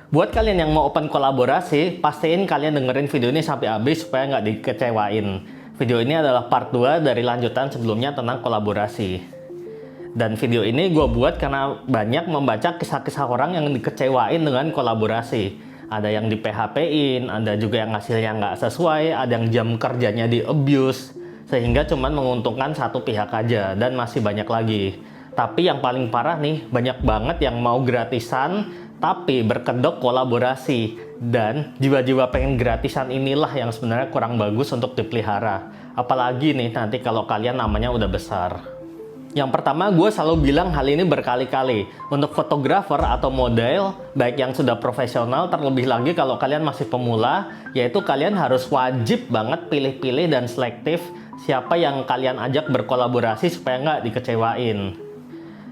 Buat kalian yang mau open kolaborasi, pastiin kalian dengerin video ini sampai habis supaya nggak dikecewain. Video ini adalah part 2 dari lanjutan sebelumnya tentang kolaborasi. Dan video ini gue buat karena banyak membaca kisah-kisah orang yang dikecewain dengan kolaborasi. Ada yang di PHP-in, ada juga yang hasilnya nggak sesuai, ada yang jam kerjanya di abuse, sehingga cuman menguntungkan satu pihak aja, dan masih banyak lagi. Tapi yang paling parah nih, banyak banget yang mau gratisan, tapi berkedok kolaborasi. Dan jiwa-jiwa pengen gratisan inilah yang sebenarnya kurang bagus untuk dipelihara. Apalagi nih nanti kalau kalian namanya udah besar. Yang pertama, gue selalu bilang hal ini berkali-kali. Untuk fotografer atau model, baik yang sudah profesional, terlebih lagi kalau kalian masih pemula, yaitu kalian harus wajib banget pilih-pilih dan selektif siapa yang kalian ajak berkolaborasi supaya nggak dikecewain.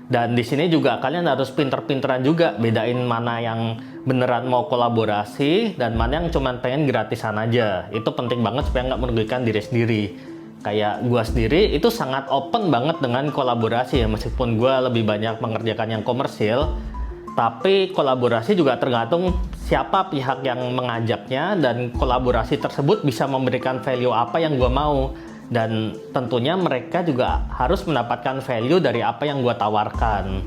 Dan di sini juga kalian harus pinter-pinteran juga bedain mana yang beneran mau kolaborasi dan mana yang cuman pengen gratisan aja. Itu penting banget supaya nggak merugikan diri sendiri. Kayak gue sendiri itu sangat open banget dengan kolaborasi ya, meskipun gue lebih banyak mengerjakan yang komersil, tapi kolaborasi juga tergantung siapa pihak yang mengajaknya dan kolaborasi tersebut bisa memberikan value apa yang gue mau. Dan tentunya mereka juga harus mendapatkan value dari apa yang gue tawarkan.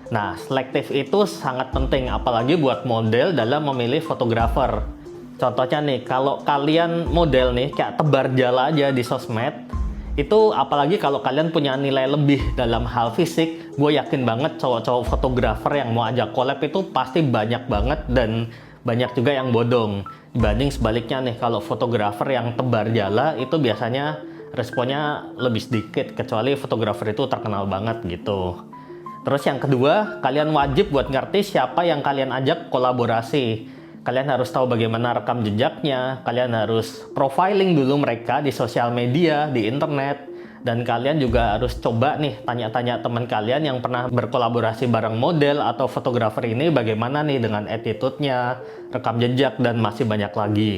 Nah, selektif itu sangat penting, apalagi buat model dalam memilih fotografer. Contohnya nih, kalau kalian model nih, kayak tebar jala aja di sosmed, itu apalagi kalau kalian punya nilai lebih dalam hal fisik, gue yakin banget cowok-cowok fotografer yang mau ajak collab itu pasti banyak banget dan banyak juga yang bodong. Dibanding sebaliknya nih, kalau fotografer yang tebar jala itu biasanya responnya lebih sedikit, kecuali fotografer itu terkenal banget gitu. Terus yang kedua, kalian wajib buat ngerti siapa yang kalian ajak kolaborasi. Kalian harus tahu bagaimana rekam jejaknya, kalian harus profiling dulu mereka di sosial media, di internet, dan kalian juga harus coba nih tanya-tanya teman kalian yang pernah berkolaborasi bareng model atau fotografer ini bagaimana nih dengan attitude-nya, rekam jejak, dan masih banyak lagi.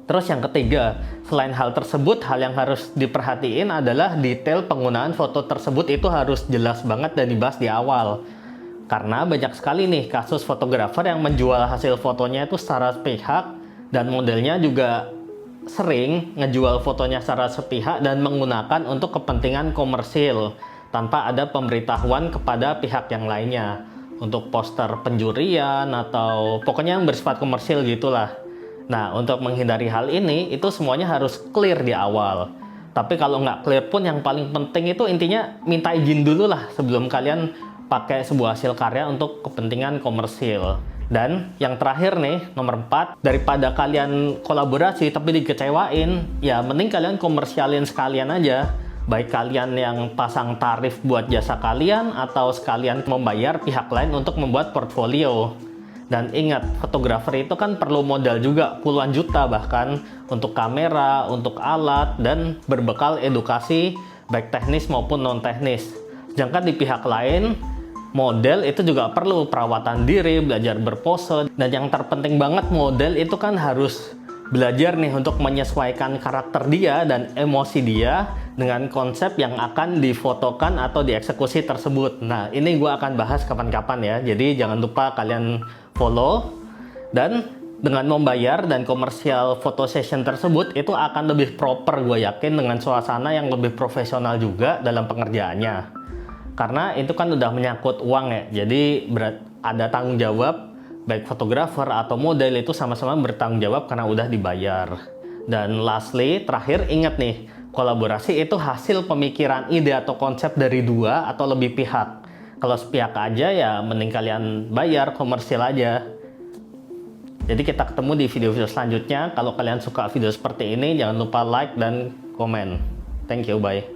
Terus yang ketiga, selain hal tersebut, hal yang harus diperhatiin adalah detail penggunaan foto tersebut itu harus jelas banget dan dibahas di awal. Karena banyak sekali nih kasus fotografer yang menjual hasil fotonya itu secara sepihak, dan modelnya juga sering ngejual fotonya secara sepihak dan menggunakan untuk kepentingan komersil tanpa ada pemberitahuan kepada pihak yang lainnya untuk poster penjurian atau pokoknya yang bersifat komersil gitulah. Nah, untuk menghindari hal ini, itu semuanya harus clear di awal. Tapi kalau nggak clear pun, yang paling penting itu intinya minta izin dulu lah sebelum kalian pakai sebuah hasil karya untuk kepentingan komersil. Dan yang terakhir nih, nomor 4, daripada kalian kolaborasi tapi dikecewain, ya mending kalian komersialin sekalian aja. Baik kalian yang pasang tarif buat jasa kalian atau sekalian membayar pihak lain untuk membuat portfolio. Dan ingat, fotografer itu kan perlu modal juga puluhan juta bahkan untuk kamera, untuk alat, dan berbekal edukasi baik teknis maupun non teknis. Sedangkan di pihak lain, model itu juga perlu perawatan diri, belajar berpose, dan yang terpenting banget model itu kan harus belajar nih untuk menyesuaikan karakter dia dan emosi dia dengan konsep yang akan difotokan atau dieksekusi tersebut. Nah, ini gue akan bahas kapan-kapan ya, jadi jangan lupa kalian follow. Dan dengan membayar dan komersial foto session tersebut itu akan lebih proper, gue yakin, dengan suasana yang lebih profesional juga dalam pengerjaannya. Karena itu kan udah menyangkut uang ya, jadi ada tanggung jawab. Baik fotografer atau model itu sama-sama bertanggung jawab karena udah dibayar. Dan lastly, terakhir, ingat nih, kolaborasi itu hasil pemikiran ide atau konsep dari dua atau lebih pihak. Kalau sepihak aja ya mending kalian bayar komersil aja. Jadi kita ketemu di video-video selanjutnya. Kalau kalian suka video seperti ini, jangan lupa like dan komen. Thank you, bye.